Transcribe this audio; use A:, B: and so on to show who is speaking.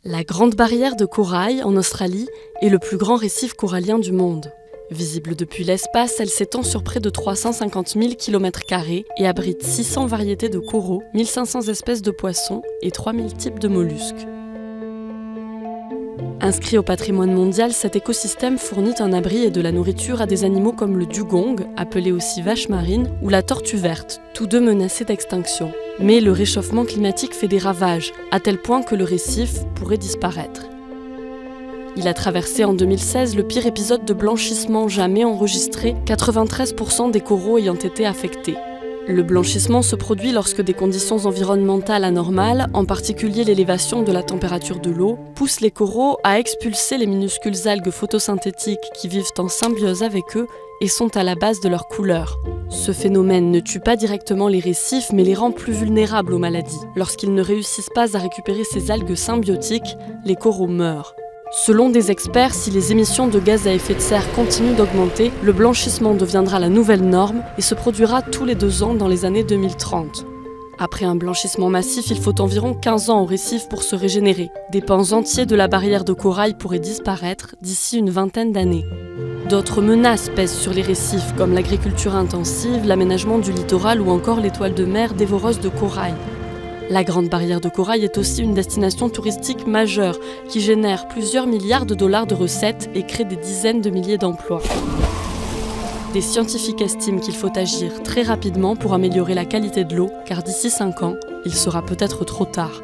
A: La Grande Barrière de Corail, en Australie, est le plus grand récif corallien du monde. Visible depuis l'espace, elle s'étend sur près de 350 000 km² et abrite 600 variétés de coraux, 1500 espèces de poissons et 3000 types de mollusques. Inscrit au patrimoine mondial, cet écosystème fournit un abri et de la nourriture à des animaux comme le dugong, appelé aussi vache marine, ou la tortue verte, tous deux menacés d'extinction. Mais le réchauffement climatique fait des ravages, à tel point que le récif pourrait disparaître. Il a traversé en 2016 le pire épisode de blanchissement jamais enregistré, 93% des coraux ayant été affectés. Le blanchissement se produit lorsque des conditions environnementales anormales, en particulier l'élévation de la température de l'eau, poussent les coraux à expulser les minuscules algues photosynthétiques qui vivent en symbiose avec eux et sont à la base de leur couleur. Ce phénomène ne tue pas directement les récifs, mais les rend plus vulnérables aux maladies. Lorsqu'ils ne réussissent pas à récupérer ces algues symbiotiques, les coraux meurent. Selon des experts, si les émissions de gaz à effet de serre continuent d'augmenter, le blanchissement deviendra la nouvelle norme et se produira tous les 2 ans dans les années 2030. Après un blanchissement massif, il faut environ 15 ans au récif pour se régénérer. Des pans entiers de la barrière de corail pourraient disparaître d'ici une vingtaine d'années. D'autres menaces pèsent sur les récifs, comme l'agriculture intensive, l'aménagement du littoral ou encore les toiles de mer dévoreuses de corail. La Grande Barrière de Corail est aussi une destination touristique majeure qui génère plusieurs milliards de dollars de recettes et crée des dizaines de milliers d'emplois. Des scientifiques estiment qu'il faut agir très rapidement pour améliorer la qualité de l'eau, car d'ici 5 ans, il sera peut-être trop tard.